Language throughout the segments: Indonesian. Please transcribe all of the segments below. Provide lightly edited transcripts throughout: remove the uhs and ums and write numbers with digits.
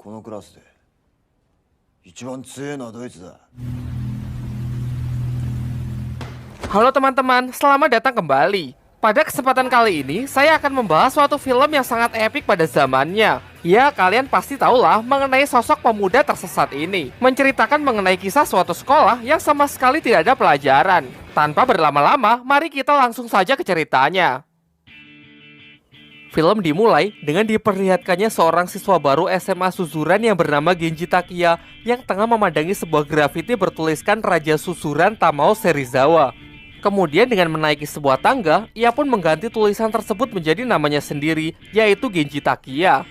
このクラスで一番強いのはドイツだ。 Halo teman-teman, selamat datang kembali. Pada kesempatan kali ini, saya akan membahas suatu film yang sangat epik pada zamannya. Ya, kalian pasti tahulah mengenai sosok pemuda tersesat ini. Menceritakan mengenai kisah suatu sekolah yang sama sekali tidak ada pelajaran. Tanpa berlama-lama, mari kita langsung saja ke ceritanya. Film dimulai dengan diperlihatkannya seorang siswa baru SMA Suzuran yang bernama Genji Takiya yang tengah memandangi sebuah grafiti bertuliskan Raja Suzuran Tamao Serizawa. Kemudian dengan menaiki sebuah tangga, ia pun mengganti tulisan tersebut menjadi namanya sendiri, yaitu Genji Takiya.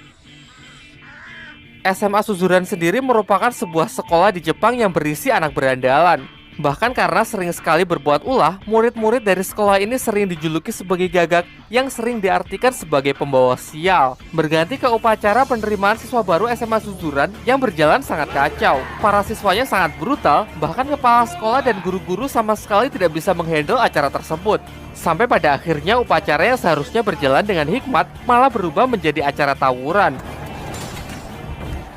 SMA Suzuran sendiri merupakan sebuah sekolah di Jepang yang berisi anak berandalan. Bahkan karena sering sekali berbuat ulah, murid-murid dari sekolah ini sering dijuluki sebagai gagak yang sering diartikan sebagai pembawa sial. Berganti ke upacara penerimaan siswa baru SMA Suzuran yang berjalan sangat kacau. Para siswanya sangat brutal, bahkan kepala sekolah dan guru-guru sama sekali tidak bisa menghandle acara tersebut. Sampai pada akhirnya upacara yang seharusnya berjalan dengan hikmat malah berubah menjadi acara tawuran.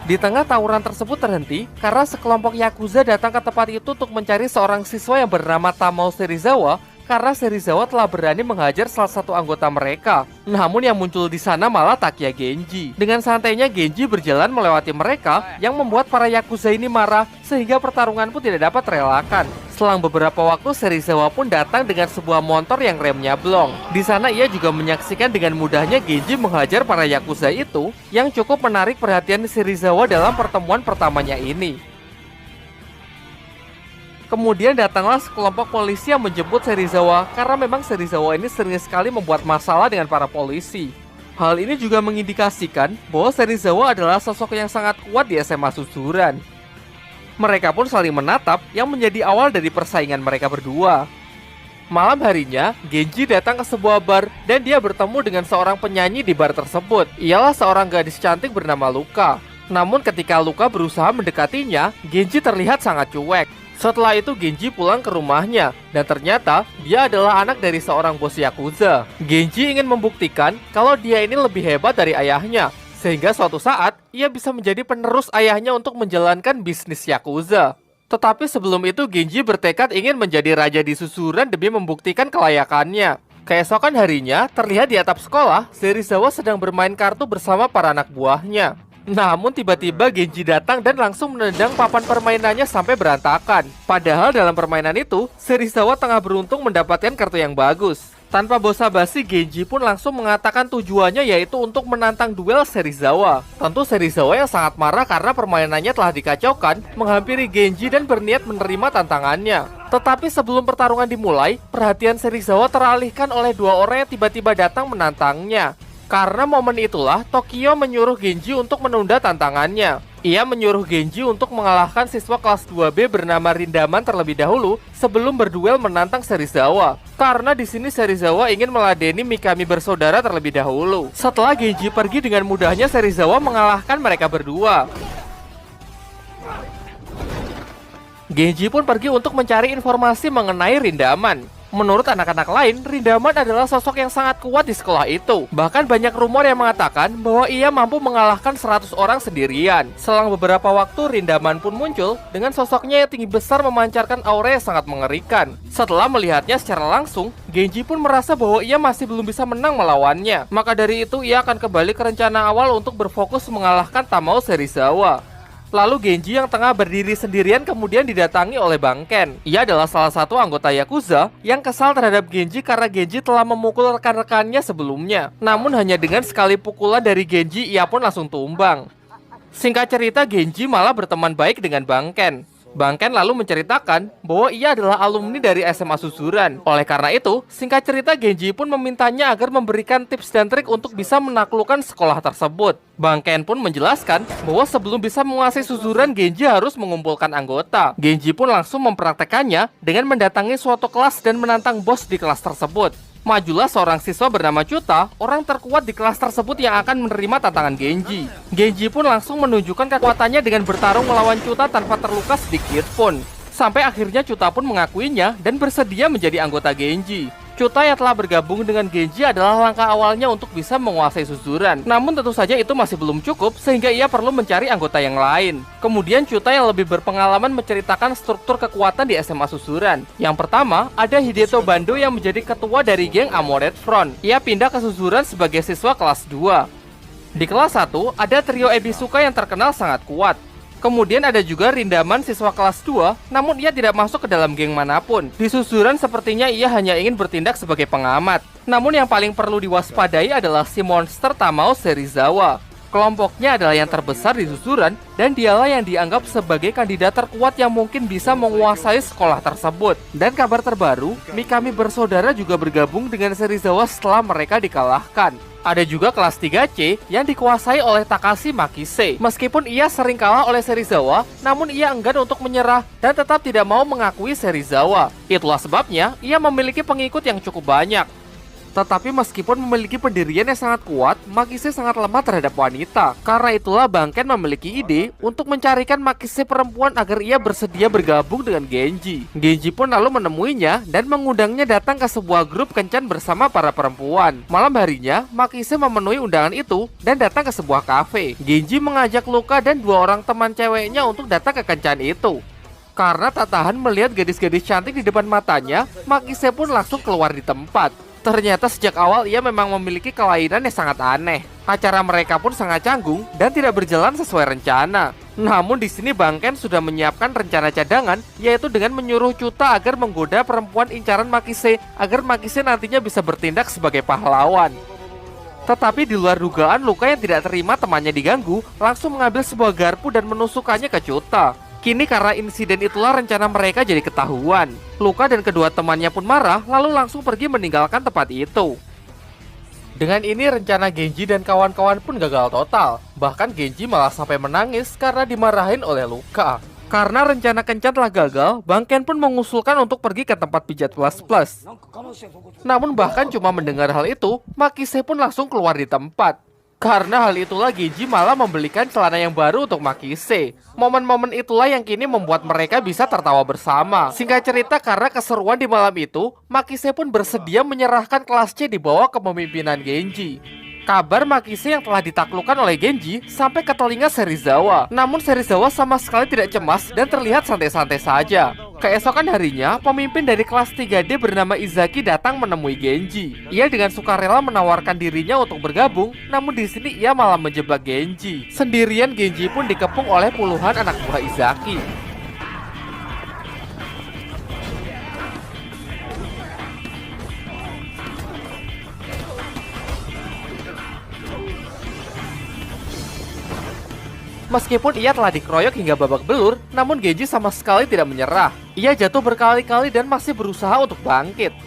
Di tengah tawuran tersebut terhenti karena sekelompok Yakuza datang ke tempat itu untuk mencari seorang siswa yang bernama Tamao Serizawa karena Serizawa telah berani menghajar salah satu anggota mereka. Namun yang muncul di sana malah Takiya Genji. Dengan santainya Genji berjalan melewati mereka yang membuat para Yakuza ini marah sehingga pertarungan pun tidak dapat terelakkan. Selang beberapa waktu Serizawa pun datang dengan sebuah motor yang remnya blong. Di sana ia juga menyaksikan dengan mudahnya Genji menghajar para Yakuza itu yang cukup menarik perhatian Serizawa dalam pertemuan pertamanya ini. Kemudian datanglah sekelompok polisi yang menjemput Serizawa karena memang Serizawa ini sering sekali membuat masalah dengan para polisi. Hal ini juga mengindikasikan bahwa Serizawa adalah sosok yang sangat kuat di SMA Suzuran. Mereka pun saling menatap yang menjadi awal dari persaingan mereka berdua. Malam harinya, Genji datang ke sebuah bar dan dia bertemu dengan seorang penyanyi di bar tersebut. Ialah seorang gadis cantik bernama Luka. Namun ketika Luka berusaha mendekatinya, Genji terlihat sangat cuek. Setelah itu Genji pulang ke rumahnya dan ternyata dia adalah anak dari seorang bos Yakuza. Genji ingin membuktikan kalau dia ini lebih hebat dari ayahnya, sehingga suatu saat ia bisa menjadi penerus ayahnya untuk menjalankan bisnis Yakuza. Tetapi sebelum itu Genji bertekad ingin menjadi raja di Suzuran demi membuktikan kelayakannya. Keesokan harinya terlihat di atap sekolah Serizawa sedang bermain kartu bersama para anak buahnya. Namun tiba-tiba Genji datang dan langsung menendang papan permainannya sampai berantakan. Padahal dalam permainan itu, Serizawa tengah beruntung mendapatkan kartu yang bagus. Tanpa basa-basi, Genji pun langsung mengatakan tujuannya yaitu untuk menantang duel Serizawa. Tentu Serizawa yang sangat marah karena permainannya telah dikacaukan, menghampiri Genji dan berniat menerima tantangannya. Tetapi sebelum pertarungan dimulai, perhatian Serizawa teralihkan oleh dua orang yang tiba-tiba datang menantangnya. Karena momen itulah, Tokyo menyuruh Genji untuk menunda tantangannya. Ia menyuruh Genji untuk mengalahkan siswa kelas 2B bernama Rindaman terlebih dahulu sebelum berduel menantang Serizawa. Karena di sini Serizawa ingin meladeni Mikami bersaudara terlebih dahulu. Setelah Genji pergi dengan mudahnya Serizawa mengalahkan mereka berdua. Genji pun pergi untuk mencari informasi mengenai Rindaman. Menurut anak-anak lain, Rindaman adalah sosok yang sangat kuat di sekolah itu. Bahkan banyak rumor yang mengatakan bahwa ia mampu mengalahkan 100 orang sendirian. Selang beberapa waktu, Rindaman pun muncul dengan sosoknya yang tinggi besar memancarkan aura yang sangat mengerikan. Setelah melihatnya secara langsung, Genji pun merasa bahwa ia masih belum bisa menang melawannya. Maka dari itu, ia akan kembali ke rencana awal untuk berfokus mengalahkan Tamao Serizawa. Lalu Genji yang tengah berdiri sendirian kemudian didatangi oleh Bang Ken. Ia adalah salah satu anggota Yakuza yang kesal terhadap Genji karena Genji telah memukul rekan-rekannya sebelumnya. Namun hanya dengan sekali pukulan dari Genji ia pun langsung tumbang. Singkat cerita, Genji malah berteman baik dengan Bang Ken. Bang Ken lalu menceritakan bahwa ia adalah alumni dari SMA Suzuran. Oleh karena itu, singkat cerita Genji pun memintanya agar memberikan tips dan trik untuk bisa menaklukkan sekolah tersebut. Bang Ken pun menjelaskan bahwa sebelum bisa menguasai Suzuran, Genji harus mengumpulkan anggota. Genji pun langsung mempraktekannya dengan mendatangi suatu kelas dan menantang bos di kelas tersebut. Majulah seorang siswa bernama Chuta, orang terkuat di kelas tersebut yang akan menerima tantangan Genji. Genji pun langsung menunjukkan kekuatannya dengan bertarung melawan Chuta tanpa terluka sedikit pun. Sampai akhirnya Chuta pun mengakuinya dan bersedia menjadi anggota Genji. Chuta yang telah bergabung dengan Genji adalah langkah awalnya untuk bisa menguasai Suzuran. Namun tentu saja itu masih belum cukup sehingga ia perlu mencari anggota yang lain. Kemudian Chuta yang lebih berpengalaman menceritakan struktur kekuatan di SMA Suzuran. Yang pertama, ada Hideto Bando yang menjadi ketua dari geng Amored Front. Ia pindah ke Suzuran sebagai siswa kelas 2. Di kelas 1, ada trio Ebisuka yang terkenal sangat kuat. Kemudian ada juga Rindaman siswa kelas 2, namun ia tidak masuk ke dalam geng manapun. Di Suzuran sepertinya ia hanya ingin bertindak sebagai pengamat. Namun yang paling perlu diwaspadai adalah si monster Tamao Serizawa. Kelompoknya adalah yang terbesar di Suzuran dan dialah yang dianggap sebagai kandidat terkuat yang mungkin bisa menguasai sekolah tersebut. Dan kabar terbaru, Mikami bersaudara juga bergabung dengan Serizawa setelah mereka dikalahkan. Ada juga kelas 3C yang dikuasai oleh Takashi Makise. Meskipun ia sering kalah oleh Serizawa, namun ia enggan untuk menyerah dan tetap tidak mau mengakui Serizawa. Itulah sebabnya ia memiliki pengikut yang cukup banyak. Tetapi meskipun memiliki pendirian yang sangat kuat, Makise sangat lemah terhadap wanita. Karena itulah Bangken memiliki ide untuk mencarikan Makise perempuan agar ia bersedia bergabung dengan Genji. Genji pun lalu menemuinya dan mengundangnya datang ke sebuah grup kencan bersama para perempuan. Malam harinya, Makise memenuhi undangan itu dan datang ke sebuah kafe. Genji mengajak Luka dan 2 orang teman ceweknya untuk datang ke kencan itu. Karena tak tahan melihat gadis-gadis cantik di depan matanya, Makise pun langsung keluar di tempat. Ternyata sejak awal ia memang memiliki kelainan yang sangat aneh. Acara mereka pun sangat canggung dan tidak berjalan sesuai rencana. Namun di sini Bangken sudah menyiapkan rencana cadangan, yaitu dengan menyuruh Chuta agar menggoda perempuan incaran Makise agar Makise nantinya bisa bertindak sebagai pahlawan. Tetapi di luar dugaan, Luka yang tidak terima temannya diganggu langsung mengambil sebuah garpu dan menusukkannya ke Chuta. Kini karena insiden itulah rencana mereka jadi ketahuan. Luka dan kedua temannya pun marah lalu langsung pergi meninggalkan tempat itu. Dengan ini rencana Genji dan kawan-kawan pun gagal total. Bahkan Genji malah sampai menangis karena dimarahin oleh Luka. Karena rencana kencan telah gagal, Bangken pun mengusulkan untuk pergi ke tempat pijat plus-plus. Namun bahkan cuma mendengar hal itu, Makise pun langsung keluar di tempat. Karena hal itulah Genji malah membelikan celana yang baru untuk Makise. Momen-momen itulah yang kini membuat mereka bisa tertawa bersama. Singkat cerita, karena keseruan di malam itu, Makise pun bersedia menyerahkan kelas C di bawah kepemimpinan Genji. Kabar Makise yang telah ditaklukkan oleh Genji sampai ke telinga Serizawa. Namun Serizawa sama sekali tidak cemas dan terlihat santai-santai saja. Keesokan harinya, pemimpin dari kelas 3D bernama Izaki datang menemui Genji. Ia dengan sukarela menawarkan dirinya untuk bergabung, namun di sini ia malah menjebak Genji. Sendirian Genji pun dikepung oleh puluhan anak buah Izaki. Meskipun ia telah dikeroyok hingga babak belur, namun Genji sama sekali tidak menyerah. Ia jatuh berkali-kali dan masih berusaha untuk bangkit.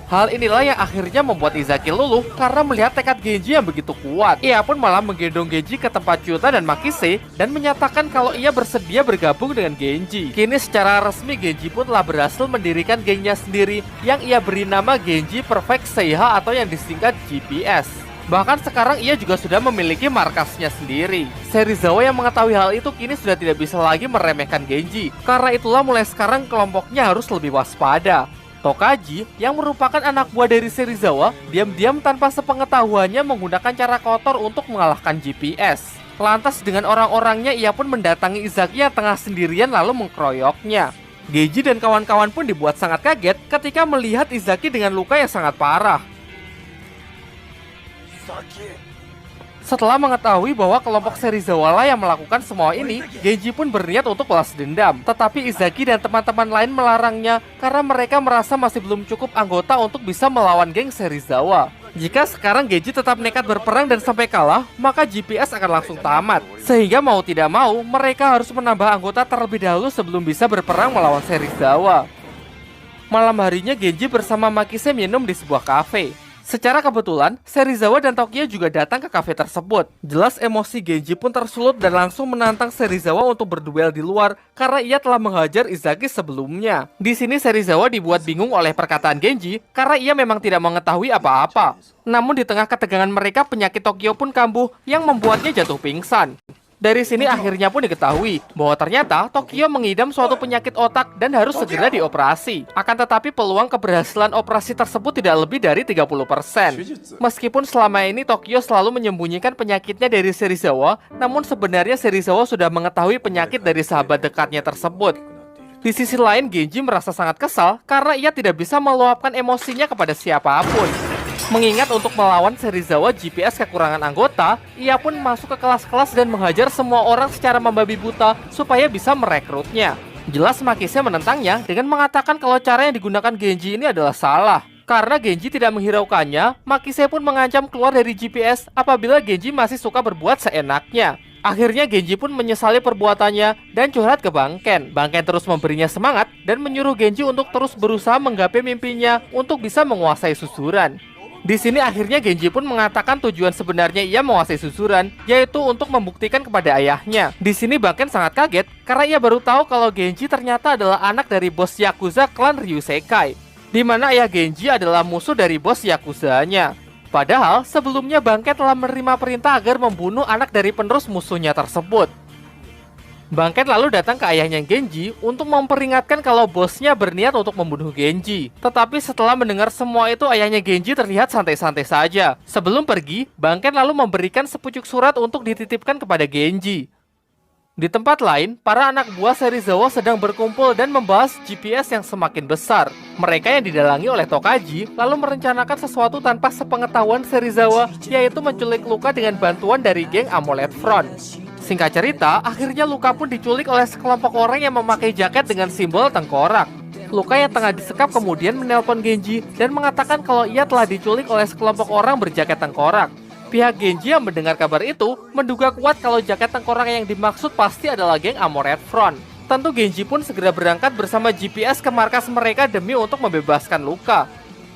Hal inilah yang akhirnya membuat Izaki luluh karena melihat tekad Genji yang begitu kuat. Ia pun malah menggendong Genji ke tempat Chuta dan Makise dan menyatakan kalau ia bersedia bergabung dengan Genji. Kini secara resmi Genji pun telah berhasil mendirikan gengnya sendiri yang ia beri nama Genji Perfect Seiha atau yang disingkat GPS. Bahkan sekarang ia juga sudah memiliki markasnya sendiri. Serizawa yang mengetahui hal itu kini sudah tidak bisa lagi meremehkan Genji. Karena itulah mulai sekarang kelompoknya harus lebih waspada. Tokaji, yang merupakan anak buah dari Serizawa, diam-diam tanpa sepengetahuannya menggunakan cara kotor untuk mengalahkan GPS. Lantas dengan orang-orangnya ia pun mendatangi Izaki yang tengah sendirian lalu mengkeroyoknya. Genji dan kawan-kawan pun dibuat sangat kaget ketika melihat Izaki dengan luka yang sangat parah. Setelah mengetahui bahwa kelompok Serizawa lah yang melakukan semua ini, Genji pun berniat untuk balas dendam. Tetapi Izaki dan teman-teman lain melarangnya karena mereka merasa masih belum cukup anggota untuk bisa melawan geng Serizawa. Jika sekarang Genji tetap nekat berperang dan sampai kalah, maka GPS akan langsung tamat. Sehingga mau tidak mau, mereka harus menambah anggota terlebih dahulu sebelum bisa berperang melawan Serizawa. Malam harinya Genji bersama Makise minum di sebuah kafe. Secara kebetulan, Serizawa dan Tokyo juga datang ke kafe tersebut. Jelas emosi Genji pun tersulut dan langsung menantang Serizawa untuk berduel di luar karena ia telah menghajar Izaki sebelumnya. Di sini Serizawa dibuat bingung oleh perkataan Genji karena ia memang tidak mengetahui apa-apa. Namun di tengah ketegangan mereka, penyakit Tokyo pun kambuh yang membuatnya jatuh pingsan. Dari sini akhirnya pun diketahui bahwa ternyata Tokyo mengidam suatu penyakit otak dan harus segera dioperasi. Akan tetapi peluang keberhasilan operasi tersebut tidak lebih dari 30%. Meskipun selama ini Tokyo selalu menyembunyikan penyakitnya dari Serizawa, namun sebenarnya Serizawa sudah mengetahui penyakit dari sahabat dekatnya tersebut. Di sisi lain, Genji merasa sangat kesal karena ia tidak bisa meluapkan emosinya kepada siapapun. Mengingat untuk melawan Serizawa GPS kekurangan anggota, ia pun masuk ke kelas-kelas dan menghajar semua orang secara membabi buta supaya bisa merekrutnya. Jelas Makise menentangnya dengan mengatakan kalau cara yang digunakan Genji ini adalah salah. Karena Genji tidak menghiraukannya, Makise pun mengancam keluar dari GPS apabila Genji masih suka berbuat seenaknya. Akhirnya Genji pun menyesali perbuatannya dan curhat ke Banken. Banken terus memberinya semangat dan menyuruh Genji untuk terus berusaha menggapai mimpinya untuk bisa menguasai susuran. Di sini akhirnya Genji pun mengatakan tujuan sebenarnya ia menguasai susuran, yaitu untuk membuktikan kepada ayahnya. Di sini Banken sangat kaget karena ia baru tahu kalau Genji ternyata adalah anak dari bos Yakuza klan Ryusekai, di mana ayah Genji adalah musuh dari bos Yakuzanya. Padahal sebelumnya Banken telah menerima perintah agar membunuh anak dari penerus musuhnya tersebut. Banken lalu datang ke ayahnya Genji untuk memperingatkan kalau bosnya berniat untuk membunuh Genji. Tetapi setelah mendengar semua itu, ayahnya Genji terlihat santai-santai saja. Sebelum pergi, Banken lalu memberikan sepucuk surat untuk dititipkan kepada Genji. Di tempat lain, para anak buah Serizawa sedang berkumpul dan membahas GPS yang semakin besar. Mereka yang didalangi oleh Tokaji lalu merencanakan sesuatu tanpa sepengetahuan Serizawa, yaitu menculik Luka dengan bantuan dari geng Amulet Front. Singkat cerita, akhirnya Luka pun diculik oleh sekelompok orang yang memakai jaket dengan simbol tengkorak. Luka yang tengah disekap kemudian menelpon Genji dan mengatakan kalau ia telah diculik oleh sekelompok orang berjaket tengkorak. Pihak Genji yang mendengar kabar itu menduga kuat kalau jaket tengkorak yang dimaksud pasti adalah geng Amulet Front. Tentu Genji pun segera berangkat bersama GPS ke markas mereka demi untuk membebaskan Luka.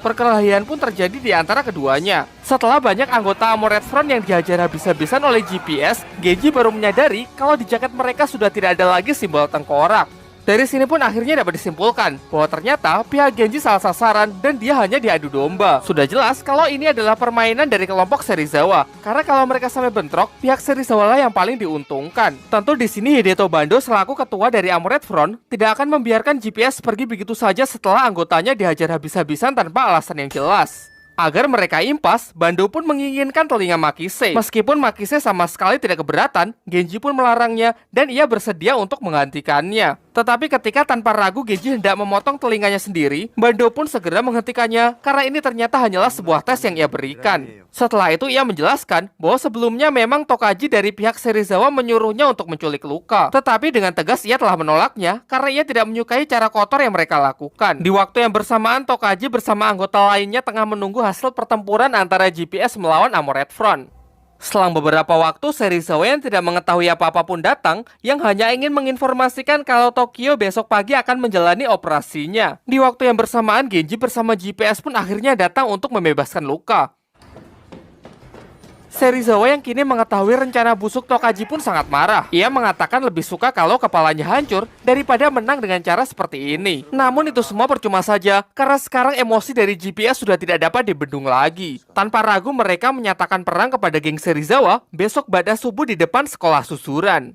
Perkelahian pun terjadi di antara keduanya. Setelah banyak anggota Amulet Front yang dihajar habis-habisan oleh GPS, Genji baru menyadari kalau di jaket mereka sudah tidak ada lagi simbol tengkorak. Dari sini pun akhirnya dapat disimpulkan bahwa ternyata pihak Genji salah sasaran dan dia hanya diadu domba. Sudah jelas kalau ini adalah permainan dari kelompok Serizawa, karena kalau mereka sampai bentrok, pihak Serizawa lah yang paling diuntungkan. Tentu di sini Hideto Bando selaku ketua dari Amulet Front tidak akan membiarkan GPS pergi begitu saja setelah anggotanya dihajar habis-habisan tanpa alasan yang jelas. Agar mereka impas, Bando pun menginginkan telinga Makise. Meskipun Makise sama sekali tidak keberatan, Genji pun melarangnya dan ia bersedia untuk menggantikannya. Tetapi ketika tanpa ragu Genji hendak memotong telinganya sendiri, Bando pun segera menghentikannya karena ini ternyata hanyalah sebuah tes yang ia berikan. Setelah itu ia menjelaskan bahwa sebelumnya memang Tokaji dari pihak Serizawa menyuruhnya untuk menculik Luka. Tetapi dengan tegas ia telah menolaknya karena ia tidak menyukai cara kotor yang mereka lakukan. Di waktu yang bersamaan, Tokaji bersama anggota lainnya tengah menunggu hasil pertempuran antara GPS melawan Amulet Front. Selang beberapa waktu, Serizawa yang tidak mengetahui apa-apa pun datang, yang hanya ingin menginformasikan kalau Tokyo besok pagi akan menjalani operasinya. Di waktu yang bersamaan, Genji bersama GPS pun akhirnya datang untuk membebaskan Luka. Serizawa yang kini mengetahui rencana busuk Tokaji pun sangat marah. Ia mengatakan lebih suka kalau kepalanya hancur daripada menang dengan cara seperti ini. Namun itu semua percuma saja, karena sekarang emosi dari GPS sudah tidak dapat dibendung lagi. Tanpa ragu mereka menyatakan perang kepada geng Serizawa besok pada subuh di depan sekolah susuran.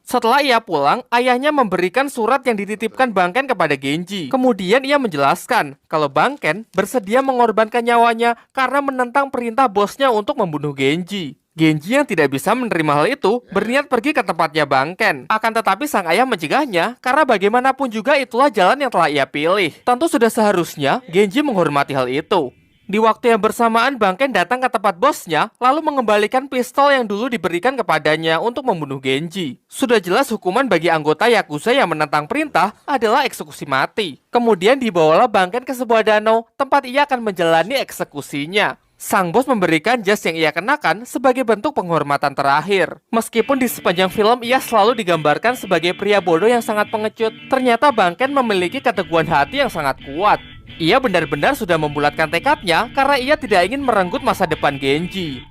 Setelah ia pulang, ayahnya memberikan surat yang dititipkan Banken kepada Genji. Kemudian ia menjelaskan kalau Banken bersedia mengorbankan nyawanya karena menentang perintah bosnya untuk membunuh Genji. Genji yang tidak bisa menerima hal itu berniat pergi ke tempatnya Banken. Akan tetapi sang ayah mencegahnya karena bagaimanapun juga itulah jalan yang telah ia pilih. Tentu sudah seharusnya Genji menghormati hal itu. Di waktu yang bersamaan, Banken datang ke tempat bosnya, lalu mengembalikan pistol yang dulu diberikan kepadanya untuk membunuh Genji. Sudah jelas hukuman bagi anggota Yakuza yang menentang perintah adalah eksekusi mati. Kemudian dibawalah Banken ke sebuah danau, tempat ia akan menjalani eksekusinya. Sang bos memberikan jas yang ia kenakan sebagai bentuk penghormatan terakhir. Meskipun di sepanjang film ia selalu digambarkan sebagai pria bodoh yang sangat pengecut, ternyata Banken memiliki keteguhan hati yang sangat kuat. Ia benar-benar sudah membulatkan tekadnya karena ia tidak ingin merenggut masa depan Genji.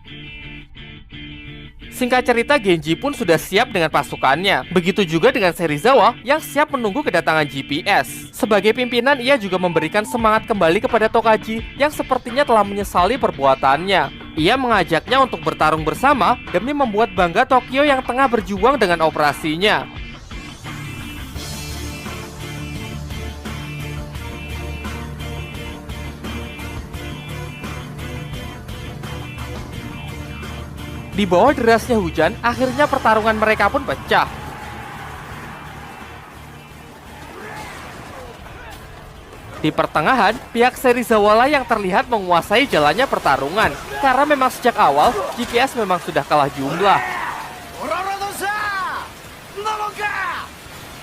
Singkat cerita, Genji pun sudah siap dengan pasukannya. Begitu juga dengan Serizawa yang siap menunggu kedatangan GPS. Sebagai pimpinan, ia juga memberikan semangat kembali kepada Tokaji yang sepertinya telah menyesali perbuatannya. Ia mengajaknya untuk bertarung bersama demi membuat bangga Tokyo yang tengah berjuang dengan operasinya. Di bawah derasnya hujan, akhirnya pertarungan mereka pun pecah. Di pertengahan, pihak Serizawa lah yang terlihat menguasai jalannya pertarungan. Karena memang sejak awal, GPS memang sudah kalah jumlah.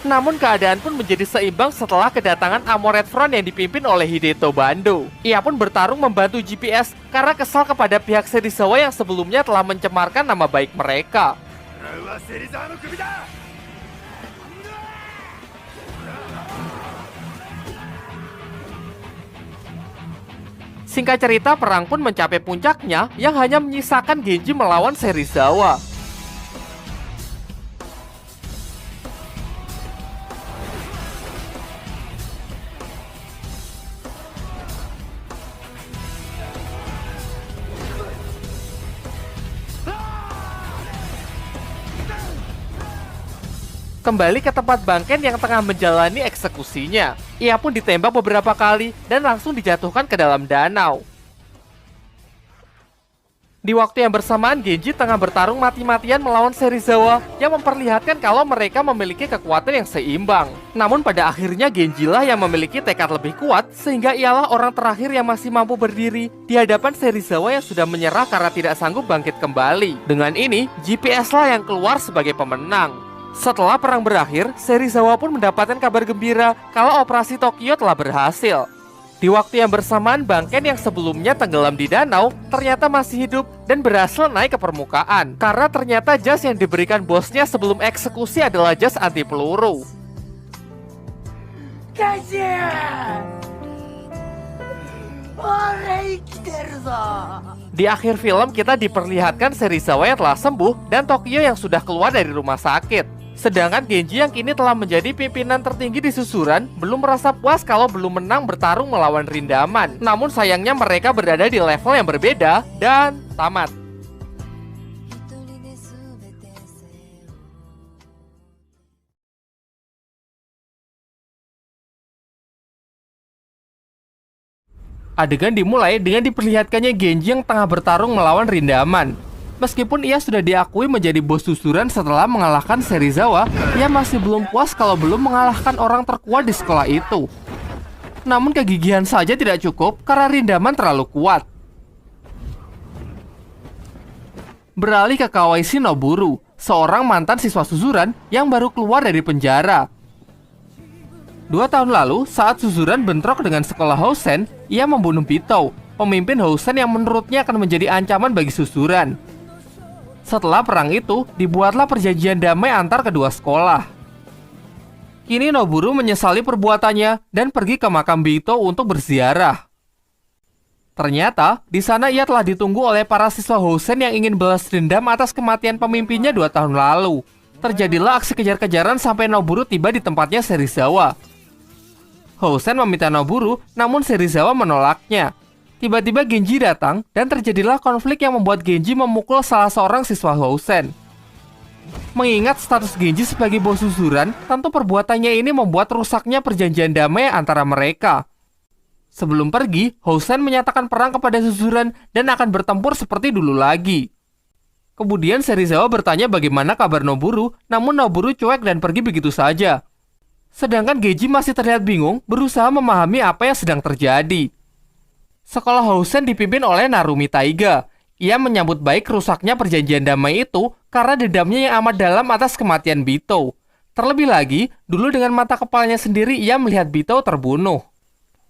Namun keadaan pun menjadi seimbang setelah kedatangan Armored Front yang dipimpin oleh Hideto Bando. Ia pun bertarung membantu GPS karena kesal kepada pihak Serizawa yang sebelumnya telah mencemarkan nama baik mereka. Singkat cerita, perang pun mencapai puncaknya yang hanya menyisakan Genji melawan Serizawa. Kembali ke tempat Bangken yang tengah menjalani eksekusinya. Ia pun ditembak beberapa kali dan langsung dijatuhkan ke dalam danau. Di waktu yang bersamaan, Genji tengah bertarung mati-matian melawan Serizawa yang memperlihatkan kalau mereka memiliki kekuatan yang seimbang. Namun pada akhirnya Genji lah yang memiliki tekad lebih kuat sehingga ialah orang terakhir yang masih mampu berdiri di hadapan Serizawa yang sudah menyerah karena tidak sanggup bangkit kembali. Dengan ini, GPS lah yang keluar sebagai pemenang. Setelah perang berakhir, Serizawa pun mendapatkan kabar gembira kalau operasi Tokyo telah berhasil. Di waktu yang bersamaan, Bangken yang sebelumnya tenggelam di danau ternyata masih hidup dan berhasil naik ke permukaan. Karena ternyata jas yang diberikan bosnya sebelum eksekusi adalah jas anti peluru. Di akhir film kita diperlihatkan Serizawa yang telah sembuh dan Tokyo yang sudah keluar dari rumah sakit. Sedangkan Genji yang kini telah menjadi pimpinan tertinggi di susuran belum merasa puas kalau belum menang bertarung melawan Rindaman. Namun sayangnya mereka berada di level yang berbeda dan tamat. Adegan dimulai dengan diperlihatkannya Genji yang tengah bertarung melawan Rindaman. Meskipun ia sudah diakui menjadi bos susuran setelah mengalahkan Serizawa, ia masih belum puas kalau belum mengalahkan orang terkuat di sekolah itu. Namun kegigihan saja tidak cukup karena Rindaman terlalu kuat. Beralih ke Kawaishi Noburu, seorang mantan siswa susuran yang baru keluar dari penjara. 2 tahun lalu, saat susuran bentrok dengan sekolah Housen, ia membunuh Bito, pemimpin Housen yang menurutnya akan menjadi ancaman bagi susuran. Setelah perang itu, dibuatlah perjanjian damai antar kedua sekolah. Kini Noburu menyesali perbuatannya dan pergi ke makam Bito untuk berziarah. Ternyata, di sana ia telah ditunggu oleh para siswa Housen yang ingin balas dendam atas kematian pemimpinnya 2 tahun lalu. Terjadilah aksi kejar-kejaran sampai Noburu tiba di tempatnya Serizawa. Housen meminta Noburu, namun Serizawa menolaknya. Tiba-tiba Genji datang dan terjadilah konflik yang membuat Genji memukul salah seorang siswa Housen. Mengingat status Genji sebagai bos susuran, tentu perbuatannya ini membuat rusaknya perjanjian damai antara mereka. Sebelum pergi, Housen menyatakan perang kepada susuran dan akan bertempur seperti dulu lagi. Kemudian Serizawa bertanya bagaimana kabar Noburu, namun Noburu cuek dan pergi begitu saja. Sedangkan Genji masih terlihat bingung, berusaha memahami apa yang sedang terjadi. Sekolah Housen dipimpin oleh Narumi Taiga. Ia menyambut baik rusaknya perjanjian damai itu karena dendamnya yang amat dalam atas kematian Bito. Terlebih lagi, dulu dengan mata kepalanya sendiri ia melihat Bito terbunuh.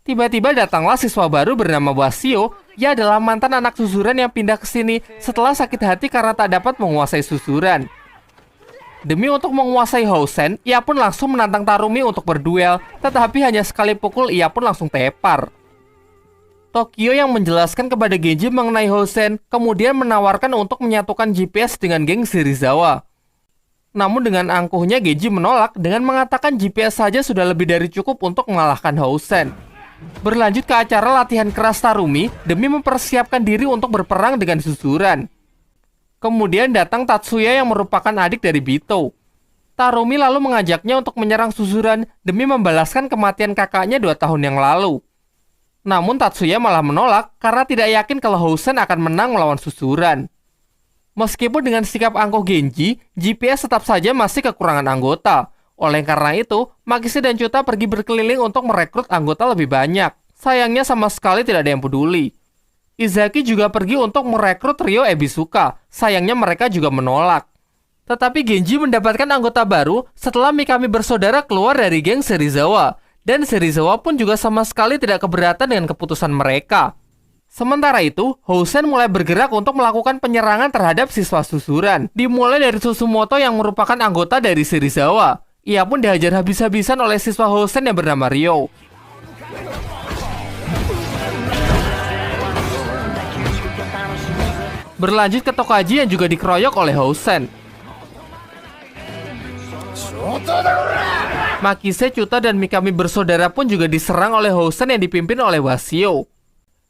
Tiba-tiba datanglah siswa baru bernama Wasio. Ia adalah mantan anak susuran yang pindah ke sini setelah sakit hati karena tak dapat menguasai susuran. Demi untuk menguasai Housen, ia pun langsung menantang Tarumi untuk berduel, tetapi hanya sekali pukul ia pun langsung tepar. Tokyo yang menjelaskan kepada Genji mengenai Housen, kemudian menawarkan untuk menyatukan GPS dengan geng Serizawa. Namun dengan angkuhnya Genji menolak dengan mengatakan GPS saja sudah lebih dari cukup untuk mengalahkan Housen. Berlanjut ke acara latihan keras Tarumi demi mempersiapkan diri untuk berperang dengan Suzuran. Kemudian datang Tatsuya yang merupakan adik dari Bito. Tarumi lalu mengajaknya untuk menyerang Suzuran demi membalaskan kematian kakaknya 2 tahun yang lalu. Namun Tatsuya malah menolak karena tidak yakin kalau Housen akan menang melawan Suzuran. Meskipun dengan sikap angkuh Genji, GPS tetap saja masih kekurangan anggota. Oleh karena itu, Makise dan Chuta pergi berkeliling untuk merekrut anggota lebih banyak. Sayangnya sama sekali tidak ada yang peduli. Izaki juga pergi untuk merekrut Ryo Ebisuka. Sayangnya mereka juga menolak. Tetapi Genji mendapatkan anggota baru setelah Mikami bersaudara keluar dari geng Serizawa. Dan Serizawa pun juga sama sekali tidak keberatan dengan keputusan mereka. Sementara itu, Housen mulai bergerak untuk melakukan penyerangan terhadap siswa Suzuran. Dimulai dari Susumoto yang merupakan anggota dari Serizawa. Ia pun dihajar habis-habisan oleh siswa Housen yang bernama Ryo. Berlanjut ke Tokaji yang juga dikeroyok oleh Housen. Makise, Chuta, dan Mikami bersaudara pun juga diserang oleh Housen yang dipimpin oleh Wasio.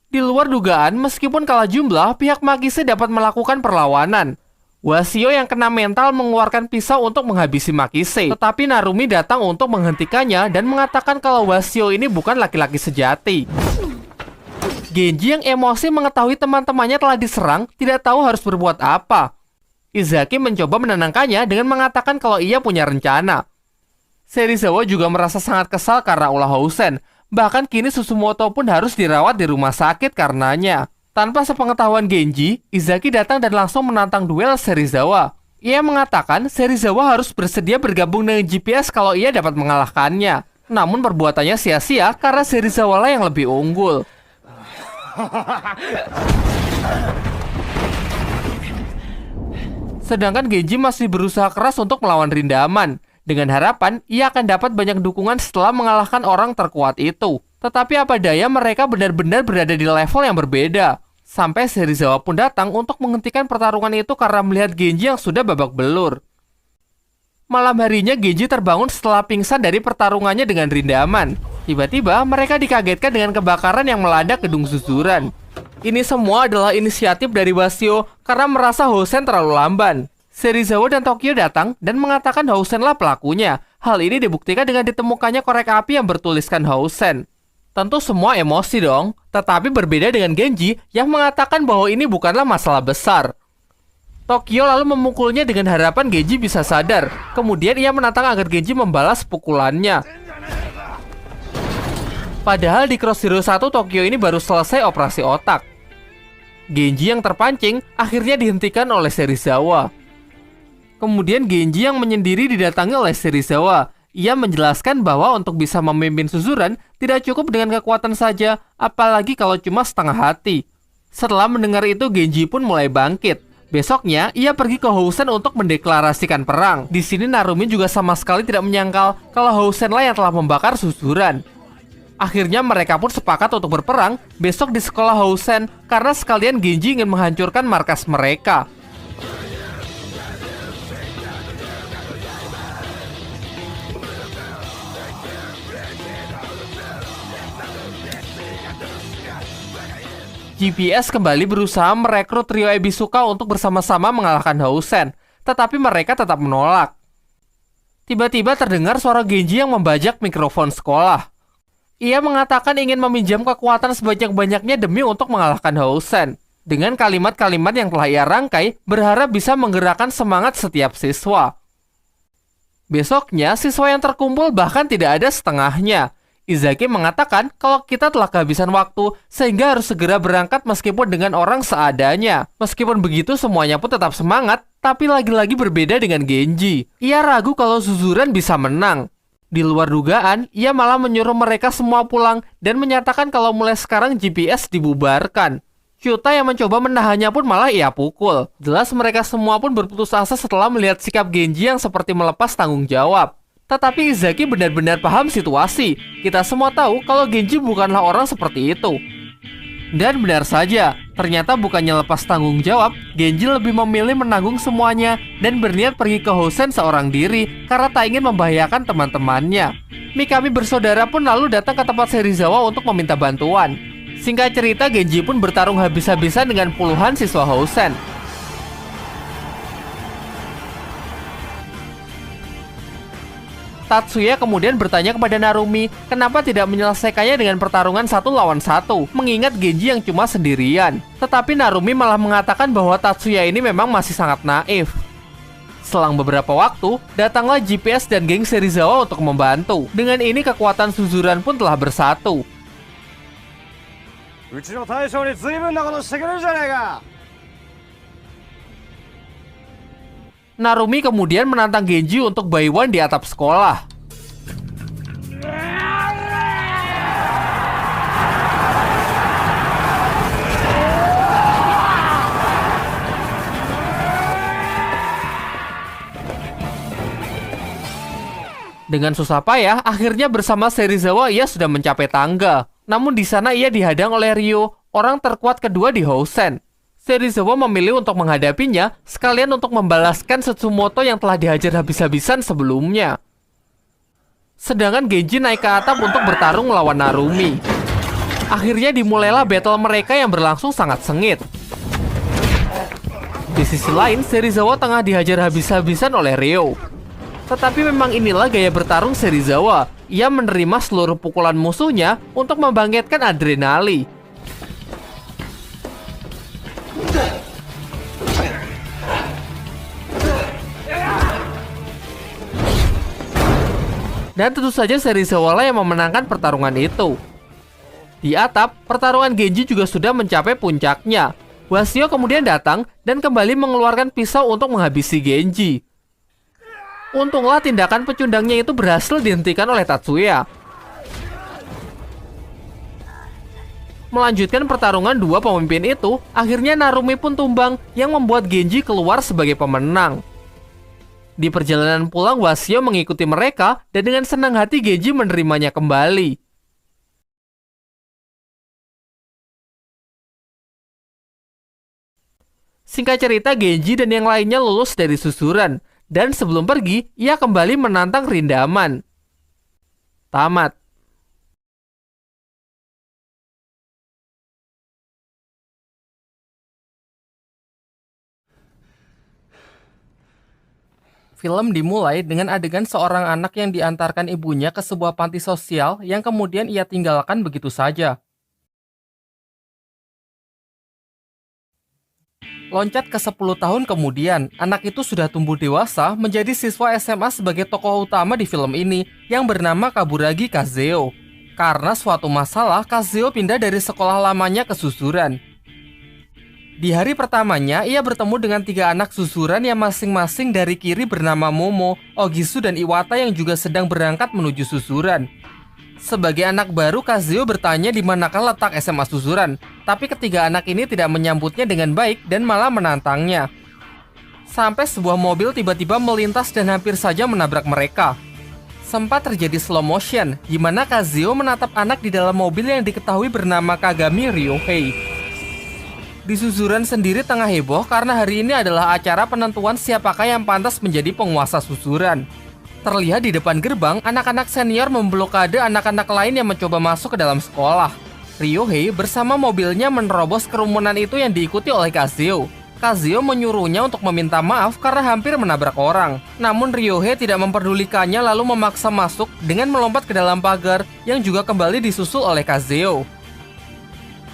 Di luar dugaan, meskipun kalah jumlah, pihak Makise dapat melakukan perlawanan. Wasio yang kena mental mengeluarkan pisau untuk menghabisi Makise. Tetapi Narumi datang untuk menghentikannya dan mengatakan kalau Wasio ini bukan laki-laki sejati. Genji yang emosi mengetahui teman-temannya telah diserang, tidak tahu harus berbuat apa. Izaki mencoba menenangkannya dengan mengatakan kalau ia punya rencana. Serizawa juga merasa sangat kesal karena ulah Housen. Bahkan kini Susumoto pun harus dirawat di rumah sakit karenanya. Tanpa sepengetahuan Genji, Izaki datang dan langsung menantang duel Serizawa. Ia mengatakan Serizawa harus bersedia bergabung dengan GPS kalau ia dapat mengalahkannya. Namun perbuatannya sia-sia karena Serizawa lah yang lebih unggul. Sedangkan Genji masih berusaha keras untuk melawan Rindaman. Dengan harapan, ia akan dapat banyak dukungan setelah mengalahkan orang terkuat itu. Tetapi apa daya mereka benar-benar berada di level yang berbeda. Sampai Serizawa pun datang untuk menghentikan pertarungan itu karena melihat Genji yang sudah babak belur. Malam harinya Genji terbangun setelah pingsan dari pertarungannya dengan Rindaman. Tiba-tiba mereka dikagetkan dengan kebakaran yang melanda gedung Suzuran. Ini semua adalah inisiatif dari Wasio karena merasa Housen terlalu lamban. Serizawa dan Tokyo datang dan mengatakan Housen lah pelakunya. Hal ini dibuktikan dengan ditemukannya korek api yang bertuliskan Housen. Tentu semua emosi dong, tetapi berbeda dengan Genji yang mengatakan bahwa ini bukanlah masalah besar. Tokyo lalu memukulnya dengan harapan Genji bisa sadar. Kemudian ia menantang agar Genji membalas pukulannya. Padahal di Cross Zero 1 Tokyo ini baru selesai operasi otak. Genji yang terpancing akhirnya dihentikan oleh Serizawa. Kemudian Genji yang menyendiri didatangi oleh Serizawa. Ia menjelaskan bahwa untuk bisa memimpin Suzuran tidak cukup dengan kekuatan saja, apalagi kalau cuma setengah hati. Setelah mendengar itu Genji pun mulai bangkit. Besoknya ia pergi ke Housen untuk mendeklarasikan perang. Di sini Narumi juga sama sekali tidak menyangkal kalau Housen lah yang telah membakar Suzuran. Akhirnya mereka pun sepakat untuk berperang besok di sekolah Housen karena sekalian Genji ingin menghancurkan markas mereka. GPS kembali berusaha merekrut Ryo Ebisuka untuk bersama-sama mengalahkan Housen, tetapi mereka tetap menolak. Tiba-tiba terdengar suara Genji yang membajak mikrofon sekolah. Ia mengatakan ingin meminjam kekuatan sebanyak-banyaknya demi untuk mengalahkan Housen. Dengan kalimat-kalimat yang telah ia rangkai, berharap bisa menggerakkan semangat setiap siswa. Besoknya, siswa yang terkumpul bahkan tidak ada setengahnya. Izaki mengatakan kalau kita telah kehabisan waktu sehingga harus segera berangkat meskipun dengan orang seadanya. Meskipun begitu semuanya pun tetap semangat, tapi lagi-lagi berbeda dengan Genji. Ia ragu kalau Suzuran bisa menang. Di luar dugaan, ia malah menyuruh mereka semua pulang dan menyatakan kalau mulai sekarang GPS dibubarkan. Chuta yang mencoba menahannya pun malah ia pukul. Jelas mereka semua pun berputus asa setelah melihat sikap Genji yang seperti melepas tanggung jawab. Tetapi Izaki benar-benar paham situasi. Kita semua tahu kalau Genji bukanlah orang seperti itu. Dan benar saja, ternyata bukannya lepas tanggung jawab, Genji lebih memilih menanggung semuanya dan berniat pergi ke Hosen seorang diri karena tak ingin membahayakan teman-temannya. Mikami bersaudara pun lalu datang ke tempat Serizawa untuk meminta bantuan. Singkat cerita, Genji pun bertarung habis-habisan dengan puluhan siswa Hosen. Tatsuya kemudian bertanya kepada Narumi kenapa tidak menyelesaikannya dengan pertarungan 1 lawan 1, mengingat Genji yang cuma sendirian. Tetapi Narumi malah mengatakan bahwa Tatsuya ini memang masih sangat naif. Selang beberapa waktu, datanglah GPS dan geng Serizawa untuk membantu. Dengan ini kekuatan Suzuran pun telah bersatu. Narumi kemudian menantang Genji untuk Baiwan di atap sekolah. Dengan susah payah, akhirnya bersama Serizawa ia sudah mencapai tangga. Namun di sana ia dihadang oleh Ryo, orang terkuat kedua di Hosen. Serizawa memilih untuk menghadapinya, sekalian untuk membalaskan Setsumoto yang telah dihajar habis-habisan sebelumnya. Sedangkan Genji naik ke atap untuk bertarung melawan Narumi. Akhirnya dimulailah battle mereka yang berlangsung sangat sengit. Di sisi lain, Serizawa tengah dihajar habis-habisan oleh Ryo. Tetapi memang inilah gaya bertarung Serizawa. Ia menerima seluruh pukulan musuhnya untuk membangkitkan adrenalin. Dan tentu saja Serizawa yang memenangkan pertarungan itu. Di atap, pertarungan Genji juga sudah mencapai puncaknya. Wasio kemudian datang dan kembali mengeluarkan pisau untuk menghabisi Genji. Untunglah tindakan pecundangnya itu berhasil dihentikan oleh Tatsuya. Melanjutkan pertarungan dua pemimpin itu, akhirnya Narumi pun tumbang yang membuat Genji keluar sebagai pemenang. Di perjalanan pulang, Wasio mengikuti mereka dan dengan senang hati Genji menerimanya kembali. Singkat cerita, Genji dan yang lainnya lulus dari susuran, dan sebelum pergi, ia kembali menantang Rindaman. Tamat. Film dimulai dengan adegan seorang anak yang diantarkan ibunya ke sebuah panti sosial yang kemudian ia tinggalkan begitu saja. Loncat ke 10 tahun kemudian, anak itu sudah tumbuh dewasa menjadi siswa SMA sebagai tokoh utama di film ini yang bernama Kaburagi Kazeo. Karena suatu masalah, Kazeo pindah dari sekolah lamanya ke susuran. Di hari pertamanya, ia bertemu dengan 3 anak susuran yang masing-masing dari kiri bernama Momo, Ogisu, dan Iwata yang juga sedang berangkat menuju susuran. Sebagai anak baru, Kazeo bertanya di manakah letak SMA susuran, tapi ketiga anak ini tidak menyambutnya dengan baik dan malah menantangnya. Sampai sebuah mobil tiba-tiba melintas dan hampir saja menabrak mereka. Sempat terjadi slow motion, di mana Kazeo menatap anak di dalam mobil yang diketahui bernama Kagami Ryohei. Di susuran sendiri tengah heboh karena hari ini adalah acara penentuan siapakah yang pantas menjadi penguasa susuran. Terlihat di depan gerbang, anak-anak senior memblokade anak-anak lain yang mencoba masuk ke dalam sekolah. Ryohei bersama mobilnya menerobos kerumunan itu yang diikuti oleh Kazeo. Kazeo menyuruhnya untuk meminta maaf karena hampir menabrak orang. Namun Ryohei tidak memperdulikannya lalu memaksa masuk dengan melompat ke dalam pagar yang juga kembali disusul oleh Kazeo.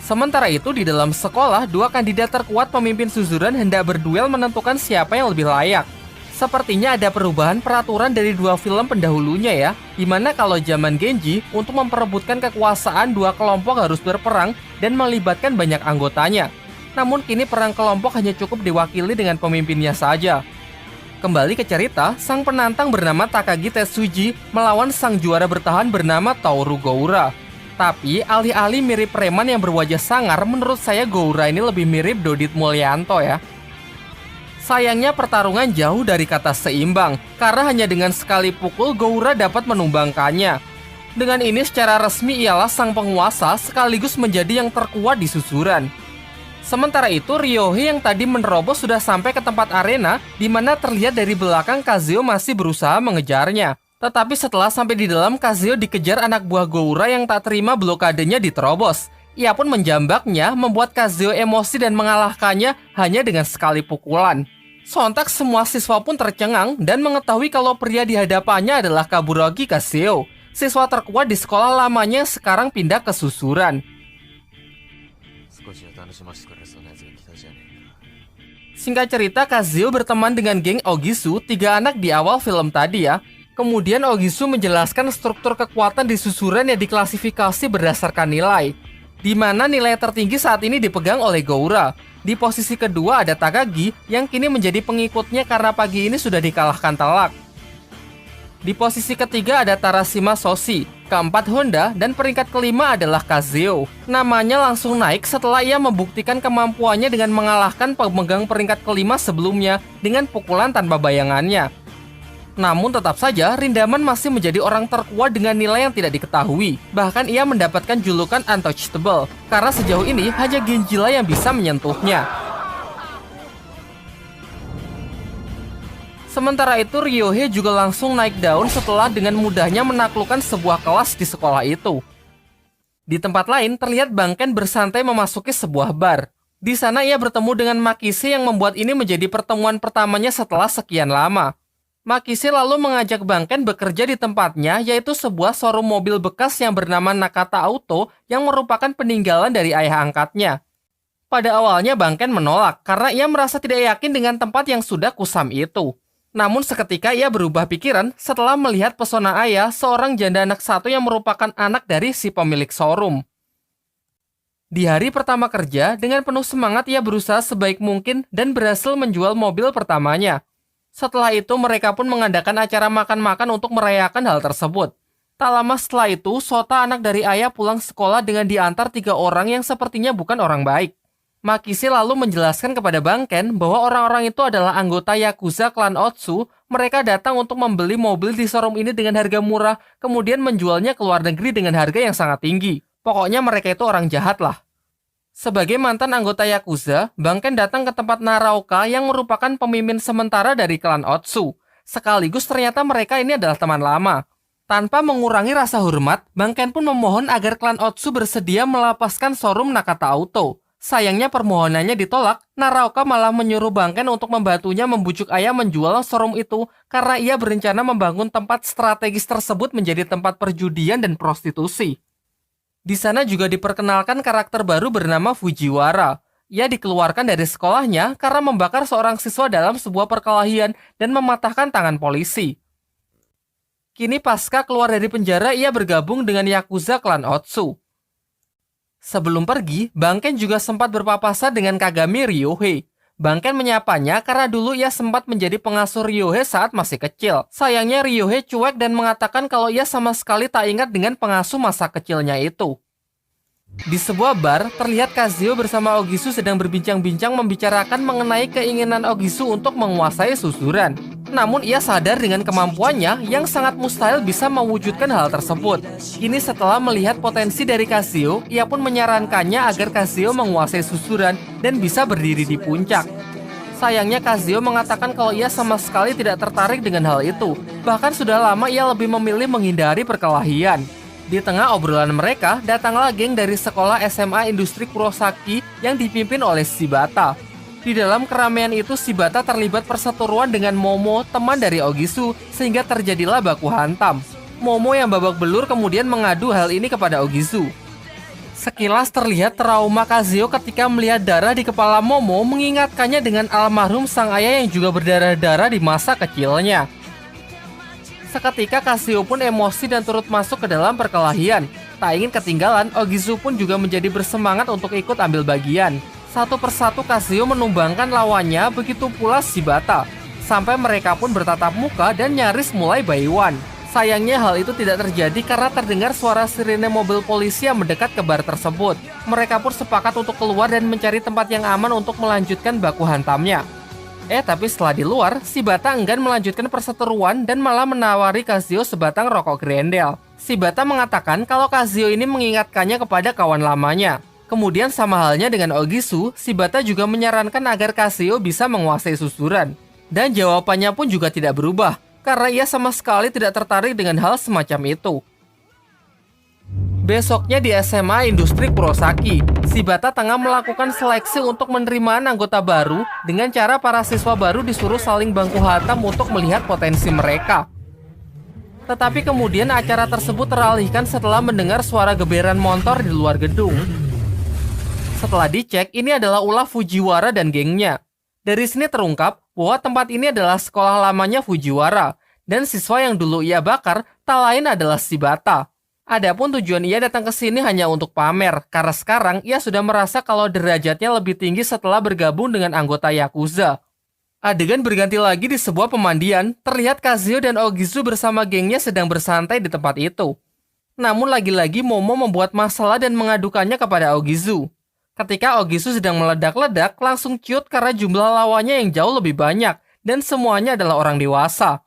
Sementara itu di dalam sekolah, 2 kandidat terkuat pemimpin susuran hendak berduel menentukan siapa yang lebih layak. Sepertinya ada perubahan peraturan dari 2 film pendahulunya ya, dimana kalau zaman Genji, untuk memperebutkan kekuasaan 2 kelompok harus berperang dan melibatkan banyak anggotanya. Namun kini perang kelompok hanya cukup diwakili dengan pemimpinnya saja. Kembali ke cerita, sang penantang bernama Takagi Tetsuji melawan sang juara bertahan bernama Toru Goura. Tapi alih-alih mirip preman yang berwajah sangar, menurut saya Goura ini lebih mirip Dodit Mulyanto ya. Sayangnya pertarungan jauh dari kata seimbang, karena hanya dengan sekali pukul Goura dapat menumbangkannya. Dengan ini secara resmi ialah sang penguasa sekaligus menjadi yang terkuat di susuran. Sementara itu, Ryohei yang tadi menerobos sudah sampai ke tempat arena, di mana terlihat dari belakang Kazuo masih berusaha mengejarnya. Tetapi setelah sampai di dalam, Kazuo dikejar anak buah Goura yang tak terima blokadenya diterobos. Ia pun menjambaknya, membuat Kazuo emosi dan mengalahkannya hanya dengan sekali pukulan. Sontak semua siswa pun tercengang dan mengetahui kalau pria di hadapannya adalah Kaburogi Kazuo, siswa terkuat di sekolah lamanya yang sekarang pindah ke susuran. Singkat cerita, Kazuo berteman dengan geng Ogisu, 3 anak di awal film tadi ya. Kemudian Ogisu menjelaskan struktur kekuatan di susuran yang diklasifikasi berdasarkan nilai, di mana nilai tertinggi saat ini dipegang oleh Goura. Di posisi kedua ada Takagi yang kini menjadi pengikutnya karena pagi ini sudah dikalahkan telak. Di posisi ketiga ada Tarashima Soshi, keempat Honda, dan peringkat kelima adalah Kazuo. Namanya langsung naik setelah ia membuktikan kemampuannya dengan mengalahkan pemegang peringkat kelima sebelumnya dengan pukulan tanpa bayangannya. Namun tetap saja, Rindaman masih menjadi orang terkuat dengan nilai yang tidak diketahui. Bahkan ia mendapatkan julukan untouchable, karena sejauh ini hanya Genjila yang bisa menyentuhnya. Sementara itu, Ryohei juga langsung naik daun setelah dengan mudahnya menaklukkan sebuah kelas di sekolah itu. Di tempat lain, terlihat Banken bersantai memasuki sebuah bar. Di sana ia bertemu dengan Makise yang membuat ini menjadi pertemuan pertamanya setelah sekian lama. Makise lalu mengajak Banken bekerja di tempatnya, yaitu sebuah showroom mobil bekas yang bernama Nakata Auto yang merupakan peninggalan dari ayah angkatnya. Pada awalnya Banken menolak karena ia merasa tidak yakin dengan tempat yang sudah kusam itu. Namun seketika ia berubah pikiran setelah melihat pesona ayah, seorang janda anak satu yang merupakan anak dari si pemilik showroom. Di hari pertama kerja, dengan penuh semangat ia berusaha sebaik mungkin dan berhasil menjual mobil pertamanya. Setelah itu mereka pun mengadakan acara makan-makan untuk merayakan hal tersebut. Tak lama setelah itu, Sota anak dari ayah pulang sekolah dengan diantar 3 orang yang sepertinya bukan orang baik. Makise lalu menjelaskan kepada Banken bahwa orang-orang itu adalah anggota Yakuza klan Otsu. Mereka datang untuk membeli mobil di showroom ini dengan harga murah, kemudian menjualnya ke luar negeri dengan harga yang sangat tinggi. Pokoknya mereka itu orang jahat lah. Sebagai mantan anggota Yakuza, Banken datang ke tempat Naraoka yang merupakan pemimpin sementara dari klan Otsu. Sekaligus ternyata mereka ini adalah teman lama. Tanpa mengurangi rasa hormat, Banken pun memohon agar klan Otsu bersedia melepaskan showroom Nakata Auto. Sayangnya permohonannya ditolak, Naraoka malah menyuruh Banken untuk membantunya membujuk ayah menjual showroom itu karena ia berencana membangun tempat strategis tersebut menjadi tempat perjudian dan prostitusi. Di sana juga diperkenalkan karakter baru bernama Fujiwara. Ia dikeluarkan dari sekolahnya karena membakar seorang siswa dalam sebuah perkelahian dan mematahkan tangan polisi. Kini pasca keluar dari penjara, ia bergabung dengan Yakuza klan Otsu. Sebelum pergi, Banken juga sempat berpapasan dengan Kagami Ryohei. Banken menyapanya karena dulu ia sempat menjadi pengasuh Ryohei saat masih kecil. Sayangnya Ryohei cuek dan mengatakan kalau ia sama sekali tak ingat dengan pengasuh masa kecilnya itu. Di sebuah bar, terlihat Kazuo bersama Ogisu sedang berbincang-bincang membicarakan mengenai keinginan Ogisu untuk menguasai susuran. Namun ia sadar dengan kemampuannya yang sangat mustahil bisa mewujudkan hal tersebut. Kini setelah melihat potensi dari Kazuo, ia pun menyarankannya agar Kazuo menguasai susuran dan bisa berdiri di puncak. Sayangnya Kazuo mengatakan kalau ia sama sekali tidak tertarik dengan hal itu. Bahkan sudah lama ia lebih memilih menghindari perkelahian. Di tengah obrolan mereka, datanglah geng dari sekolah SMA Industri Kurosaki yang dipimpin oleh Shibata. Di dalam keramaian itu, Shibata terlibat perseteruan dengan Momo, teman dari Ogisu, sehingga terjadilah baku hantam. Momo yang babak belur kemudian mengadu hal ini kepada Ogisu. Sekilas terlihat trauma Kazuo ketika melihat darah di kepala Momo mengingatkannya dengan almarhum sang ayah yang juga berdarah-darah di masa kecilnya. Seketika Kazuo pun emosi dan turut masuk ke dalam perkelahian. Tak ingin ketinggalan, Ogisu pun juga menjadi bersemangat untuk ikut ambil bagian. Satu persatu Kazuo menumbangkan lawannya, begitu pula Shibata. Sampai mereka pun bertatap muka dan nyaris mulai baiwan. Sayangnya hal itu tidak terjadi karena terdengar suara sirine mobil polisi yang mendekat ke bar tersebut. Mereka pun sepakat untuk keluar dan mencari tempat yang aman untuk melanjutkan baku hantamnya. Tapi setelah di luar, Shibata enggan melanjutkan perseteruan dan malah menawari Kazuo sebatang rokok Grendel. Shibata mengatakan kalau Kazuyo ini mengingatkannya kepada kawan lamanya. Kemudian sama halnya dengan Ogisu, Shibata juga menyarankan agar Kazuyo bisa menguasai susuran. Dan jawabannya pun juga tidak berubah, karena ia sama sekali tidak tertarik dengan hal semacam itu. Besoknya di SMA Industri Kurosaki, Shibata tengah melakukan seleksi untuk menerima anggota baru dengan cara para siswa baru disuruh saling baku hantam untuk melihat potensi mereka. Tetapi kemudian acara tersebut teralihkan setelah mendengar suara geberan motor di luar gedung. Setelah dicek, ini adalah ulah Fujiwara dan gengnya. Dari sini terungkap bahwa tempat ini adalah sekolah lamanya Fujiwara, dan siswa yang dulu ia bakar tak lain adalah Shibata. Adapun tujuan ia datang ke sini hanya untuk pamer, karena sekarang ia sudah merasa kalau derajatnya lebih tinggi setelah bergabung dengan anggota Yakuza. Adegan berganti lagi di sebuah pemandian, terlihat Kazuyo dan Ogisu bersama gengnya sedang bersantai di tempat itu. Namun lagi-lagi Momo membuat masalah dan mengadukannya kepada Ogisu. Ketika Ogisu sedang meledak-ledak, langsung ciut karena jumlah lawannya yang jauh lebih banyak, dan semuanya adalah orang dewasa.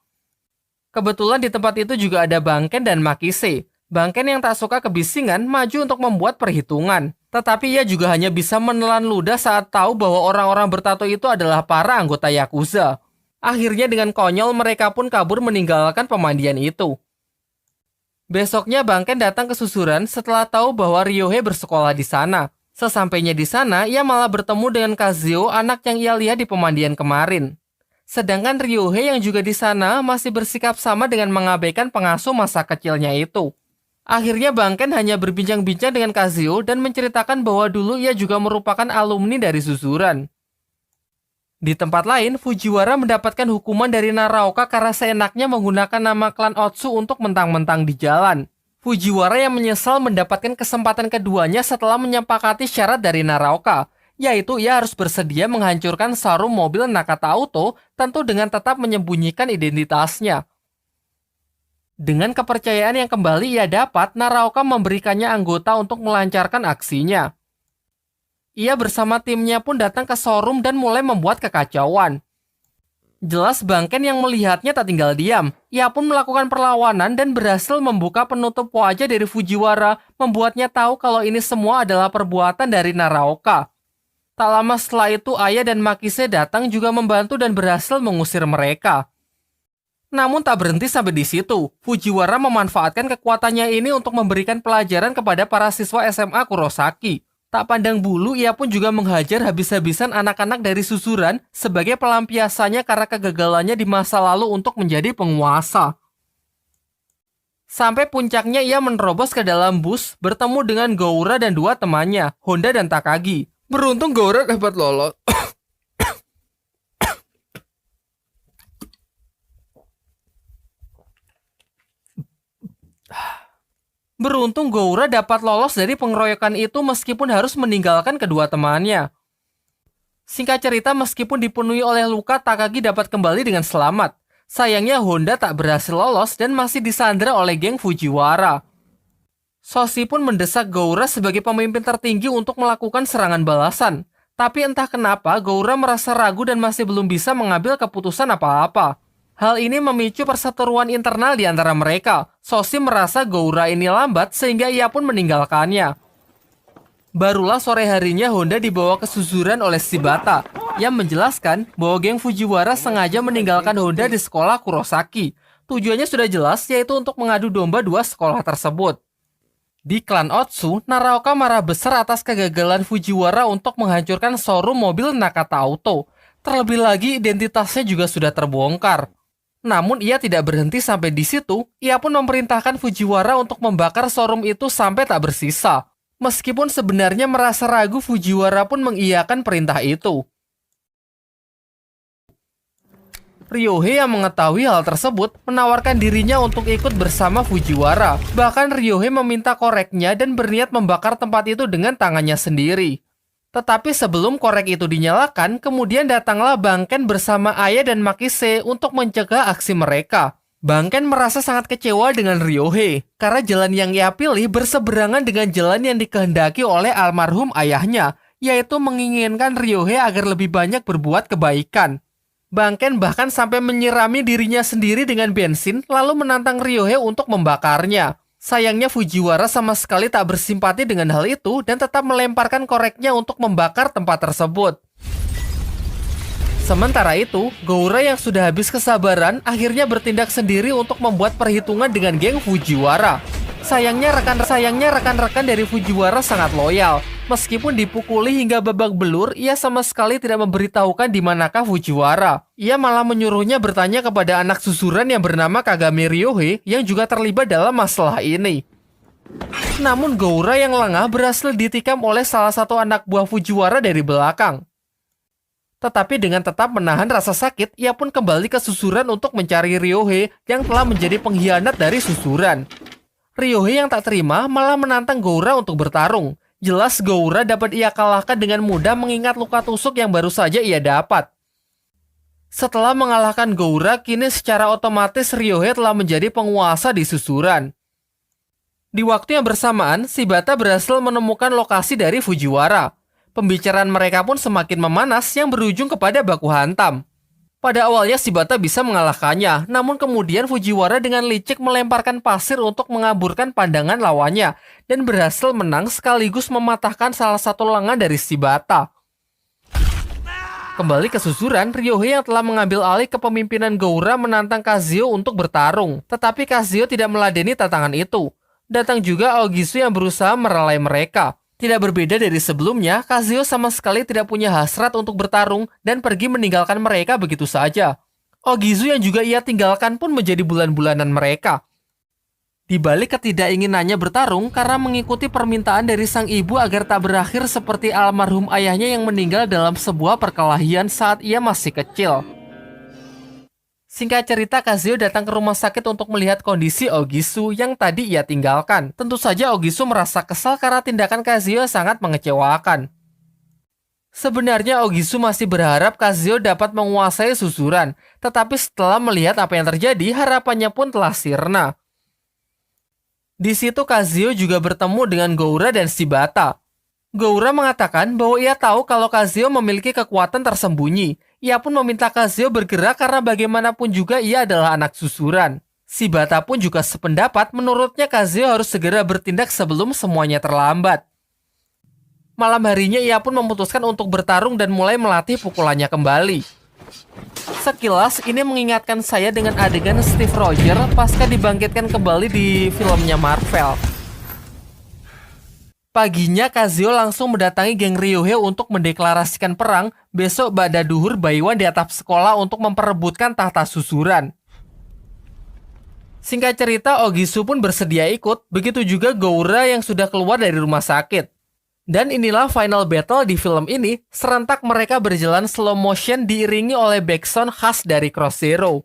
Kebetulan di tempat itu juga ada Banken dan Makise. Banken yang tak suka kebisingan maju untuk membuat perhitungan. Tetapi ia juga hanya bisa menelan ludah saat tahu bahwa orang-orang bertato itu adalah para anggota Yakuza. Akhirnya dengan konyol mereka pun kabur meninggalkan pemandian itu. Besoknya Banken datang ke susuran setelah tahu bahwa Ryohei bersekolah di sana. Sesampainya di sana, ia malah bertemu dengan Kazuyo, anak yang ia lihat di pemandian kemarin. Sedangkan Ryohei yang juga di sana masih bersikap sama dengan mengabaikan pengasuh masa kecilnya itu. Akhirnya Banken hanya berbincang-bincang dengan Kazuyo dan menceritakan bahwa dulu ia juga merupakan alumni dari susuran. Di tempat lain, Fujiwara mendapatkan hukuman dari Naraoka karena seenaknya menggunakan nama klan Otsu untuk mentang-mentang di jalan. Fujiwara yang menyesal mendapatkan kesempatan keduanya setelah menyepakati syarat dari Naraoka, yaitu ia harus bersedia menghancurkan showroom mobil Nakata Auto, tentu dengan tetap menyembunyikan identitasnya. Dengan kepercayaan yang kembali ia dapat, Naraoka memberikannya anggota untuk melancarkan aksinya. Ia bersama timnya pun datang ke showroom dan mulai membuat kekacauan. Jelas Banken yang melihatnya tak tinggal diam. Ia pun melakukan perlawanan dan berhasil membuka penutup wajah dari Fujiwara, membuatnya tahu kalau ini semua adalah perbuatan dari Naraoka. Tak lama setelah itu, Aya dan Makise datang juga membantu dan berhasil mengusir mereka. Namun tak berhenti sampai di situ. Fujiwara memanfaatkan kekuatannya ini untuk memberikan pelajaran kepada para siswa SMA Kurosaki. Tak pandang bulu, ia pun juga menghajar habis-habisan anak-anak dari susuran sebagai pelampiasannya karena kegagalannya di masa lalu untuk menjadi penguasa. Sampai puncaknya ia menerobos ke dalam bus, bertemu dengan Goura dan dua temannya, Honda dan Takagi. Beruntung Goura dapat lolos. Beruntung Goura dapat lolos dari pengeroyokan itu meskipun harus meninggalkan kedua temannya. Singkat cerita, meskipun dipenuhi oleh luka, Takagi dapat kembali dengan selamat. Sayangnya Honda tak berhasil lolos dan masih disandra oleh geng Fujiwara. Soshi pun mendesak Goura sebagai pemimpin tertinggi untuk melakukan serangan balasan. Tapi entah kenapa Goura merasa ragu dan masih belum bisa mengambil keputusan apa-apa. Hal ini memicu perseteruan internal di antara mereka. Soshi merasa Goura ini lambat sehingga ia pun meninggalkannya. Barulah sore harinya Honda dibawa ke susuran oleh Shibata yang menjelaskan bahwa geng Fujiwara sengaja meninggalkan Honda di sekolah Kurosaki. Tujuannya sudah jelas, yaitu untuk mengadu domba dua sekolah tersebut. Di klan Otsu, Naraoka marah besar atas kegagalan Fujiwara untuk menghancurkan showroom mobil Nakata Auto. Terlebih lagi identitasnya juga sudah terbongkar. Namun ia tidak berhenti sampai di situ, ia pun memerintahkan Fujiwara untuk membakar showroom itu sampai tak bersisa. Meskipun sebenarnya merasa ragu, Fujiwara pun mengiyakan perintah itu. Ryohei yang mengetahui hal tersebut menawarkan dirinya untuk ikut bersama Fujiwara. Bahkan Ryohei meminta koreknya dan berniat membakar tempat itu dengan tangannya sendiri. Tetapi sebelum korek itu dinyalakan, kemudian datanglah Banken bersama Aya dan Makise untuk mencegah aksi mereka. Banken merasa sangat kecewa dengan Ryohei, karena jalan yang ia pilih berseberangan dengan jalan yang dikehendaki oleh almarhum ayahnya, yaitu menginginkan Ryohei agar lebih banyak berbuat kebaikan. Banken bahkan sampai menyirami dirinya sendiri dengan bensin, lalu menantang Ryohei untuk membakarnya. Sayangnya Fujiwara sama sekali tak bersimpati dengan hal itu dan tetap melemparkan koreknya untuk membakar tempat tersebut. Sementara itu, Goura yang sudah habis kesabaran akhirnya bertindak sendiri untuk membuat perhitungan dengan geng Fujiwara. Sayangnya rekan-rekan dari Fujiwara sangat loyal. Meskipun dipukuli hingga babak belur, ia sama sekali tidak memberitahukan di manakah Fujiwara. Ia malah menyuruhnya bertanya kepada anak susuran yang bernama Kagami Ryohei yang juga terlibat dalam masalah ini. Namun Goura yang lengah berhasil ditikam oleh salah satu anak buah Fujiwara dari belakang. Tetapi dengan tetap menahan rasa sakit, ia pun kembali ke susuran untuk mencari Ryohei yang telah menjadi pengkhianat dari susuran. Ryohei yang tak terima malah menantang Goura untuk bertarung. Jelas Goura dapat ia kalahkan dengan mudah mengingat luka tusuk yang baru saja ia dapat. Setelah mengalahkan Goura, kini secara otomatis Ryohei telah menjadi penguasa di susuran. Di waktu yang bersamaan, Shibata berhasil menemukan lokasi dari Fujiwara. Pembicaraan mereka pun semakin memanas yang berujung kepada baku hantam. Pada awalnya Shibata bisa mengalahkannya, namun kemudian Fujiwara dengan licik melemparkan pasir untuk mengaburkan pandangan lawannya dan berhasil menang sekaligus mematahkan salah satu lengan dari Shibata. Kembali ke susuran, Ryohei yang telah mengambil alih kepemimpinan Goura menantang Kazuyo untuk bertarung, tetapi Kazuyo tidak meladeni tantangan itu. Datang juga Aogisu yang berusaha merelai mereka. Tidak berbeda dari sebelumnya, Kazuyo sama sekali tidak punya hasrat untuk bertarung dan pergi meninggalkan mereka begitu saja. Aogisu yang juga ia tinggalkan pun menjadi bulan-bulanan mereka. Di balik ketidakinginannya bertarung karena mengikuti permintaan dari sang ibu agar tak berakhir seperti almarhum ayahnya yang meninggal dalam sebuah perkelahian saat ia masih kecil. Singkat cerita, Kazuyo datang ke rumah sakit untuk melihat kondisi Aogisu yang tadi ia tinggalkan. Tentu saja Aogisu merasa kesal karena tindakan Kazuyo sangat mengecewakan. Sebenarnya Aogisu masih berharap Kazuyo dapat menguasai susuran, tetapi setelah melihat apa yang terjadi, harapannya pun telah sirna. Di situ Kazuyo juga bertemu dengan Goura dan Shibata. Goura mengatakan bahwa ia tahu kalau Kazuyo memiliki kekuatan tersembunyi. Ia pun meminta Kazuyo bergerak karena bagaimanapun juga ia adalah anak susuran. Shibata pun juga sependapat, menurutnya Kazuyo harus segera bertindak sebelum semuanya terlambat. Malam harinya ia pun memutuskan untuk bertarung dan mulai melatih pukulannya kembali. Sekilas ini mengingatkan saya dengan adegan Steve Rogers pasca dibangkitkan kembali di filmnya Marvel. Paginya Kazuyo langsung mendatangi geng Ryohei untuk mendeklarasikan perang. Besok ba'da duhur Baiwan di atap sekolah untuk memperebutkan tahta susuran. Singkat cerita, Aogisu pun bersedia ikut, begitu juga Goura yang sudah keluar dari rumah sakit. Dan inilah final battle di film ini, serentak mereka berjalan slow motion diiringi oleh backsound khas dari Cross Zero.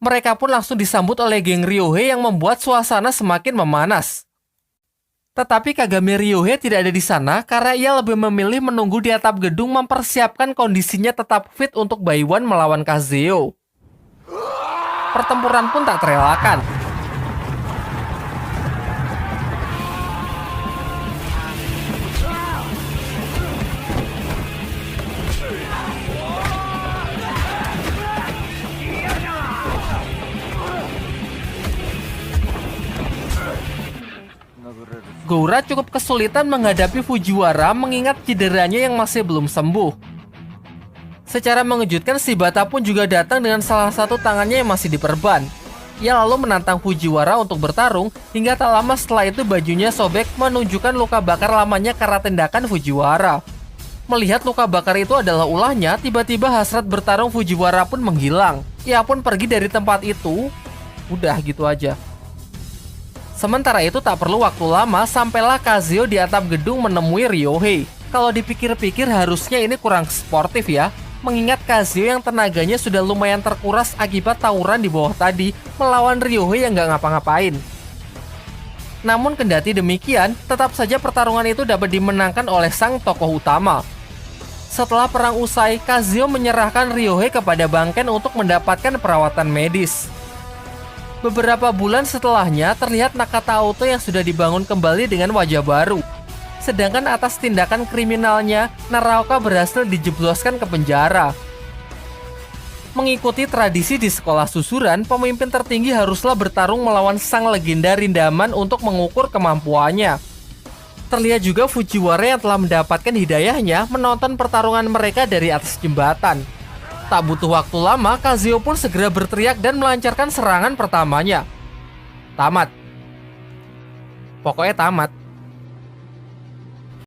Mereka pun langsung disambut oleh geng Ryohei yang membuat suasana semakin memanas. Tetapi Kagami Ryohei tidak ada di sana karena ia lebih memilih menunggu di atap gedung mempersiapkan kondisinya tetap fit untuk Baiwan melawan Kazuyo. Pertempuran pun tak terelakkan. Goura cukup kesulitan menghadapi Fujiwara mengingat cederanya yang masih belum sembuh. Secara mengejutkan, Shibata pun juga datang dengan salah satu tangannya yang masih diperban. Ia lalu menantang Fujiwara untuk bertarung, hingga tak lama setelah itu bajunya sobek menunjukkan luka bakar lamanya karena tindakan Fujiwara. Melihat luka bakar itu adalah ulahnya, tiba-tiba hasrat bertarung Fujiwara pun menghilang. Ia pun pergi dari tempat itu. Udah gitu aja. Sementara itu tak perlu waktu lama sampailah Kazuyo di atap gedung menemui Ryohei. Kalau dipikir-pikir harusnya ini kurang sportif ya, mengingat Kazuyo yang tenaganya sudah lumayan terkuras akibat tawuran di bawah tadi melawan Ryohei yang gak ngapa-ngapain. Namun kendati demikian, tetap saja pertarungan itu dapat dimenangkan oleh sang tokoh utama. Setelah perang usai, Kazuyo menyerahkan Ryohei kepada Banken untuk mendapatkan perawatan medis. Beberapa bulan setelahnya, terlihat Nakata Auto yang sudah dibangun kembali dengan wajah baru. Sedangkan atas tindakan kriminalnya, Naraoka berhasil dijebloskan ke penjara. Mengikuti tradisi di sekolah susuran, pemimpin tertinggi haruslah bertarung melawan sang legenda Rindaman untuk mengukur kemampuannya. Terlihat juga Fujiwara yang telah mendapatkan hidayahnya menonton pertarungan mereka dari atas jembatan. Tak butuh waktu lama, Kazuo pun segera berteriak dan melancarkan serangan pertamanya. Tamat. Pokoknya tamat.